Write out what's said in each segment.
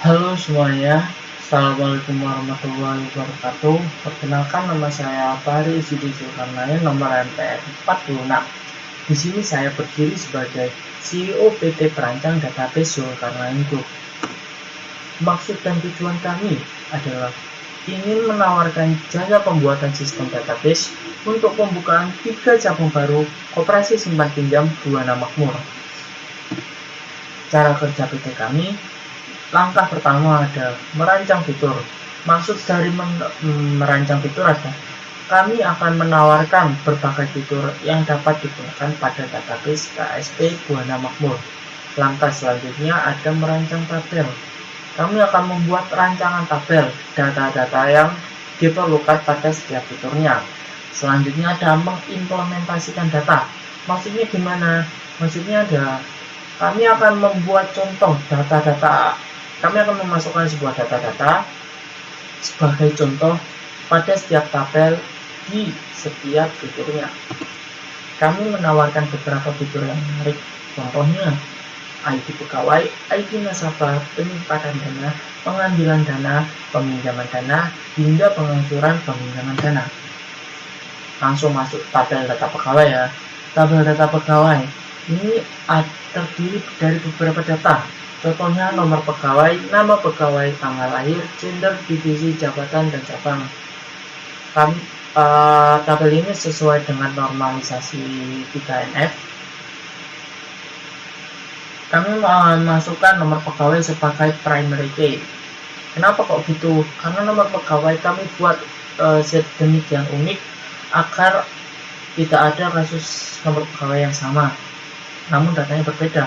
Halo semuanya, Assalamualaikum warahmatullahi wabarakatuh. Perkenalkan, nama saya Fahri Izidi Zulkarnain, nomor MPR 46. Di sini saya berdiri sebagai CEO PT Perancang Database Zulkarnain Group. Maksud dan tujuan kami adalah ingin menawarkan jasa pembuatan sistem database untuk pembukaan 3 cabang baru Koperasi Simpan Pinjam Buana Makmur. Cara kerja PT kami, langkah pertama ada merancang fitur. Maksud dari merancang fitur ada kami akan menawarkan berbagai fitur yang dapat digunakan pada database KSP Buana Makmur. Langkah selanjutnya ada merancang tabel. Kami akan membuat rancangan tabel data-data yang diperlukan pada setiap fiturnya. Selanjutnya ada mengimplementasikan data. Maksudnya gimana? Maksudnya ada kami akan membuat contoh data-data. Kami akan memasukkan sebuah data-data sebagai contoh pada setiap tabel di setiap fiturnya. Kami menawarkan beberapa fitur yang menarik, contohnya ID pegawai, ID nasabah, penyimpanan dana, pengambilan dana, peminjaman dana, hingga pengangsuran peminjaman dana. Langsung masuk tabel data pegawai ya. Tabel data pegawai ini terdiri dari beberapa data. Contohnya nomor pegawai, nama pegawai, tanggal lahir, gender, divisi, jabatan, dan cabang. Tabel ini sesuai dengan normalisasi 3NF. Kami memasukkan nomor pegawai sebagai primary key. Kenapa kok gitu? Karena nomor pegawai kami buat sedemikian unik agar tidak ada kasus nomor pegawai yang sama, namun datanya berbeda.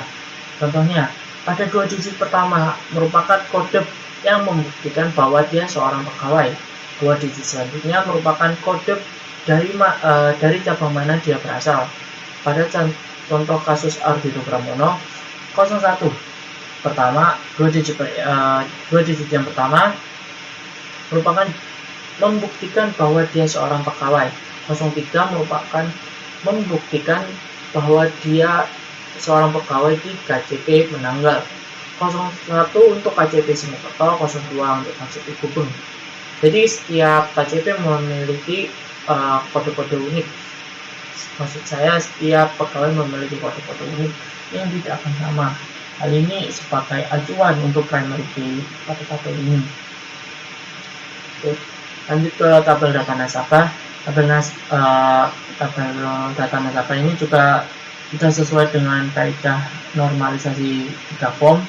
Contohnya, pada 2 digit pertama merupakan kode yang membuktikan bahwa dia seorang pegawai. 2 digit selanjutnya merupakan kode dari cabang mana dia berasal. Pada contoh kasus Ardito Pramono, 01 pertama, 2 digit yang pertama merupakan membuktikan bahwa dia seorang pegawai. 03 merupakan membuktikan bahwa dia seorang pegawai di KCP Menanggal. 01 untuk KCP Simokerto, 02 untuk KCP Gubeng. Jadi setiap KCP memiliki kode-kode unik. Maksud saya, setiap pegawai memiliki kode-kode unik yang tidak akan sama. Hal ini sebagai acuan untuk primary key pada tabel ini. Oke, lanjut ke tabel data nasabah. Tabel data nasabah ini juga sudah sesuai dengan kaidah normalisasi 3 form.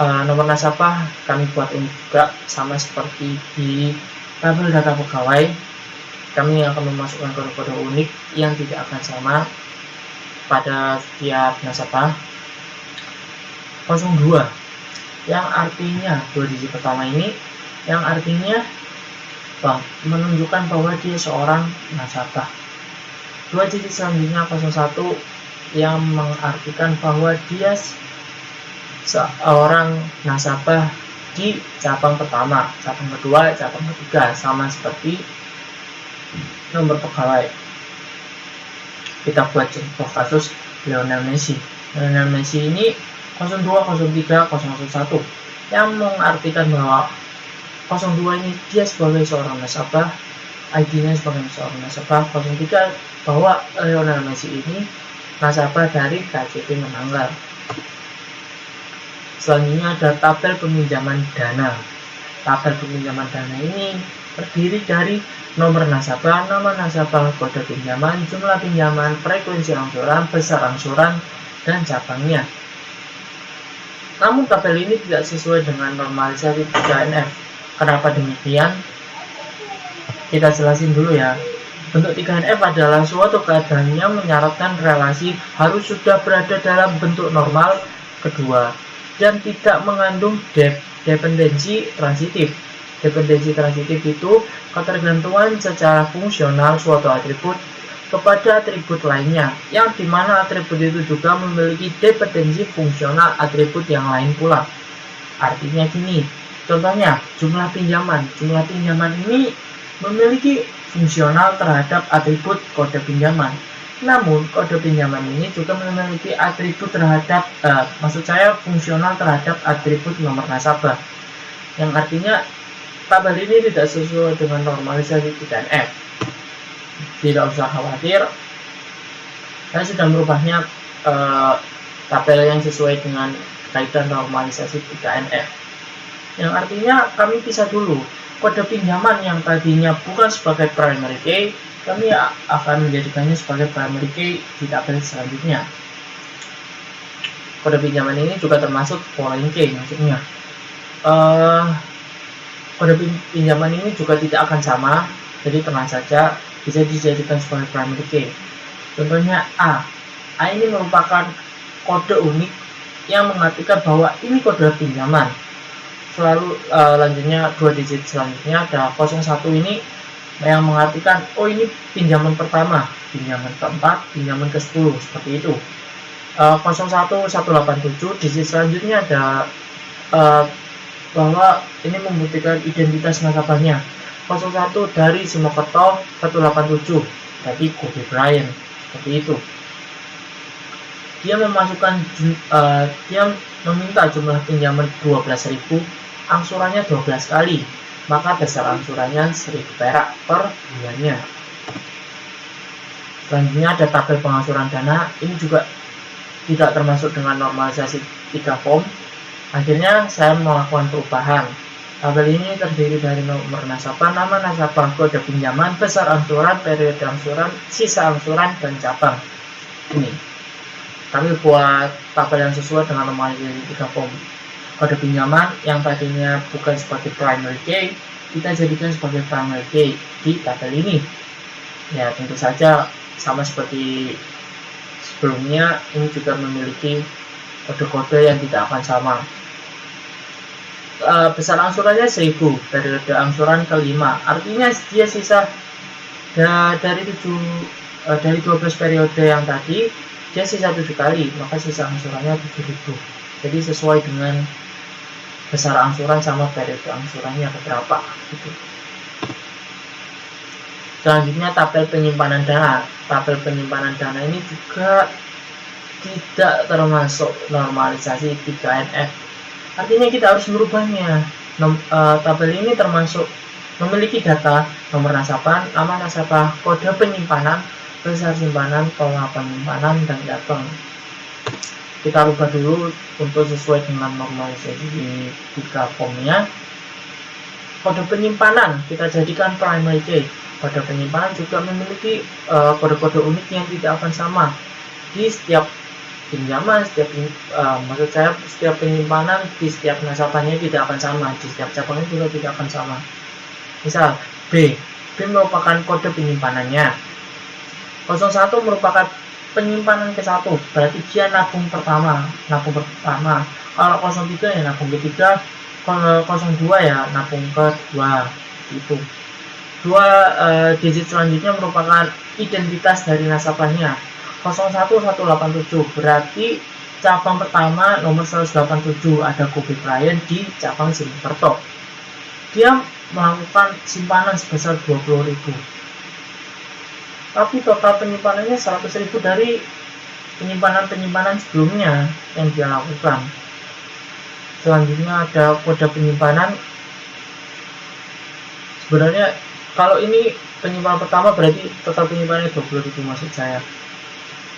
Nomor nasabah kami buat unik juga, sama seperti di tabel data pegawai. Kami akan memasukkan kode-kode unik yang tidak akan sama pada setiap nasabah. 02 yang artinya 2 digit pertama ini yang artinya menunjukkan bahwa dia seorang nasabah. 2 digit selanjutnya 01 yang mengartikan bahwa dia seorang nasabah di cabang pertama, cabang kedua, cabang ketiga, sama seperti nomor pegawai. Kita buat contoh kasus Lionel Messi. Lionel Messi ini 02, 03, 001 yang mengartikan bahwa 02 ini dia sebagai seorang nasabah, ID-nya sebagai seorang nasabah. 03 bahwa Lionel Messi ini nasabah dari KCP Menanggal. Selanjutnya ada tabel peminjaman dana. Tabel peminjaman dana ini terdiri dari nomor nasabah, nama nasabah, kode pinjaman, jumlah pinjaman, frekuensi angsuran, besar angsuran, dan cabangnya. Namun tabel ini tidak sesuai dengan normalisasi 3NF. Kenapa demikian? Kita jelasin dulu ya. Bentuk 3NF adalah suatu keadaan yang menyaratkan relasi harus sudah berada dalam bentuk normal kedua dan tidak mengandung dependensi transitif. Dependensi transitif itu ketergantungan secara fungsional suatu atribut kepada atribut lainnya, yang dimana atribut itu juga memiliki dependensi fungsional atribut yang lain pula. Artinya gini, contohnya jumlah pinjaman. Jumlah pinjaman ini memiliki fungsional terhadap atribut kode pinjaman. Namun, kode pinjaman ini juga memiliki atribut terhadap, maksud saya fungsional terhadap atribut nomor nasabah, yang artinya tabel ini tidak sesuai dengan normalisasi 3NF. Tidak usah khawatir, saya sudah merubahnya tabel yang sesuai dengan kaidah normalisasi 3NF, yang artinya kami pisah dulu kode pinjaman yang tadinya bukan sebagai primary key, kami akan menjadikannya sebagai primary key di tabel selanjutnya. Kode pinjaman ini juga termasuk foreign key, maksudnya kode pinjaman ini juga tidak akan sama, jadi tenang saja, bisa dijadikan sebagai primary key. Contohnya A ini merupakan kode unik yang mengartikan bahwa ini kode pinjaman. Selalu lanjutnya 2 digit selanjutnya ada 01 ini yang mengartikan oh ini pinjaman pertama, pinjaman keempat, pinjaman ke-10, seperti itu. 01187 digit selanjutnya ada bahwa ini membuktikan identitas nasabahnya. 01 dari Simokerto 187, berarti Kobe Bryant, seperti itu. Dia meminta jumlah pinjaman 12.000, angsurannya 12 kali, maka dasar angsurannya 1.000 perak per bulannya. Selanjutnya ada tabel pengangsuran dana, ini juga tidak termasuk dengan normalisasi 3 form. Akhirnya saya melakukan perubahan. Tabel ini terdiri dari nomor nasabah, nama nasabah, kode pinjaman, besar angsuran, periode angsuran, sisa angsuran, dan cabang. Ini kami buat tabel yang sesuai dengan normalisasi 3 form. Kode pinjaman yang tadinya bukan sebagai primary key, kita jadikan sebagai primary key di tabel ini. Ya, tentu saja sama seperti sebelumnya, ini juga memiliki kode-kode yang tidak akan sama. Besar angsurannya 1.000, periode angsuran kelima, artinya dia sisa dari 12 periode yang tadi, dia sisa 7 kali, maka sisa angsurannya 7.000. Jadi sesuai dengan besar angsuran sama periode angsurannya berapa gitu. Selanjutnya tabel penyimpanan dana. Tabel penyimpanan dana ini juga tidak termasuk normalisasi 3NF. Artinya kita harus merubahnya. Tabel ini termasuk memiliki data nomor nasabah, nama nasabah, kode penyimpanan, besar simpanan, pola penyimpanan, dan cabang. Kita rubah dulu untuk sesuai dengan normalisasi 3 formnya. Kode penyimpanan kita jadikan primary key. Kode penyimpanan juga memiliki kode-kode unik yang tidak akan sama di setiap pinjaman, setiap penyimpanan di setiap nasabahnya tidak akan sama, di setiap cabangnya juga tidak akan sama. Misal B merupakan kode penyimpanannya. 01 merupakan penyimpanan ke-1, berarti dia nabung pertama. Kalau 03 ya nabung ketiga, kalau 02 ya nabung kedua, itu. 2 digit selanjutnya merupakan identitas dari nasabahnya. 01187 berarti cabang pertama nomor 187, ada Kobe Bryant di cabang Simokerto. Dia melakukan simpanan sebesar 20.000. Tapi total penyimpanannya 100.000 dari penyimpanan sebelumnya yang dia lakukan. Selanjutnya ada kode penyimpanan. Sebenarnya kalau ini penyimpanan pertama berarti total penyimpanannya 20.000, maksud saya.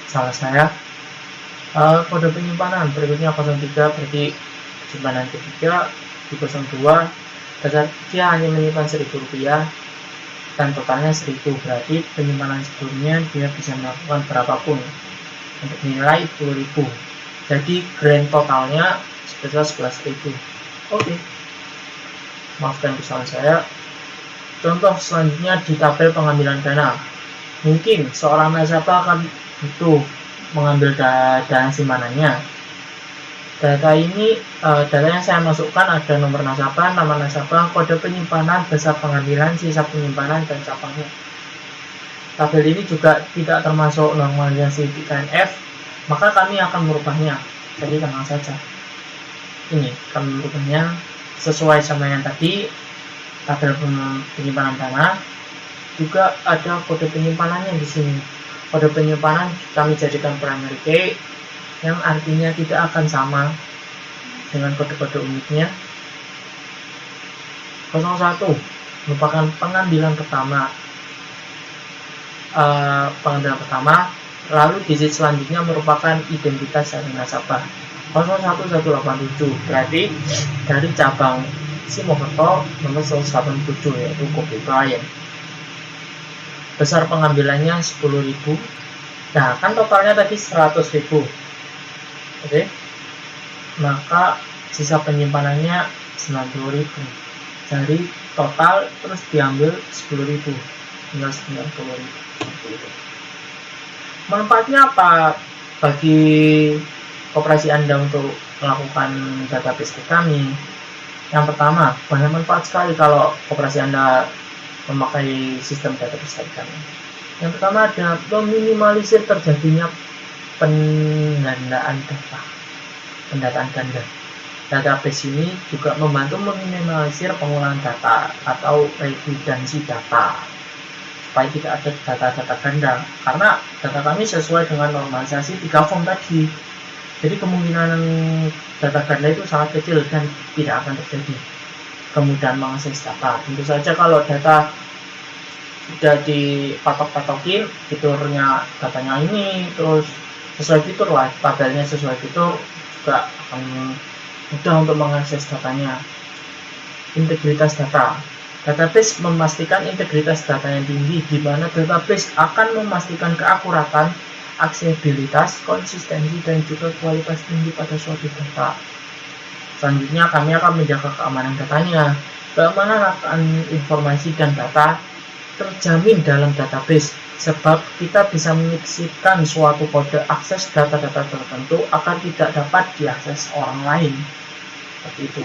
Salah saya. Kode penyimpanan berikutnya 03 berarti simpanan ketiga. Di 02 dia hanya menyimpan Rp1.000 dan totalnya 1.000, berarti penyimpanan sebelumnya dia bisa melakukan berapapun untuk nilai 10.000, jadi grand totalnya sebesar 11.000. Oke, maafkan kesalahan saya. Contoh selanjutnya di tabel pengambilan dana. Mungkin seorang nasabah akan butuh mengambil dana simpanannya. Data yang saya masukkan ada nomor nasabah, nama nasabah, kode penyimpanan, besar pengambilan, sisa penyimpanan, dan cabangnya. Tabel ini juga tidak termasuk normalisasi 3NF, maka kami akan merubahnya. Jadi tenang saja. Ini kami merubahnya sesuai sama yang tadi. Tabel penyimpanan dana juga ada kode penyimpanannya di sini. Kode penyimpanan kami jadikan primary key, yang artinya tidak akan sama dengan kode-kode uniknya. 01 merupakan pengambilan pertama, lalu digit selanjutnya merupakan identitas dari nasabah. 01187 berarti dari cabang Simokerto nomor 187, yaitu kopi klien. Besar pengambilannya 10.000. Nah, kan totalnya tadi 100.000. Oke. Maka sisa penyimpanannya 90.000. Dari total terus diambil 10.000, tinggal 90.000. Manfaatnya apa bagi koperasi Anda untuk melakukan database ke kami? Yang pertama, banyak manfaat sekali kalau koperasi Anda memakai sistem database dari kami. Yang pertama ada meminimalisir terjadinya pendataan ganda. Database ini juga membantu meminimalisir pengulangan data atau redundansi data, supaya tidak ada data-data ganda, karena data kami sesuai dengan normalisasi 3 form tadi. Jadi kemungkinan data ganda itu sangat kecil dan tidak akan terjadi. Kemudian mengakses data, tentu saja kalau data sudah dipatok-patokin fiturnya, datanya ini terus sesuai fitur lah, tabelnya sesuai fitur, juga akan mudah untuk mengakses datanya. Integritas data. Database memastikan integritas data yang tinggi, di mana database akan memastikan keakuratan, aksesibilitas, konsistensi, dan juga kualitas tinggi pada suatu data. Selanjutnya, kami akan menjaga keamanan datanya. Keamanan akan informasi dan data terjamin dalam database, sebab kita bisa menyisipkan suatu kode akses data-data tertentu agar tidak dapat diakses orang lain. Seperti itu.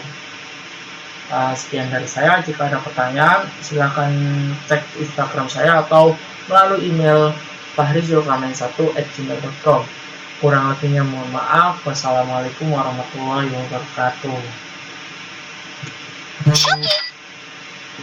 Sekian dari saya. Jika ada pertanyaan, silahkan cek Instagram saya atau melalui email fahrizulkarnain1@gmail.com. Kurang lebihnya mohon maaf. Wassalamualaikum warahmatullahi wabarakatuh.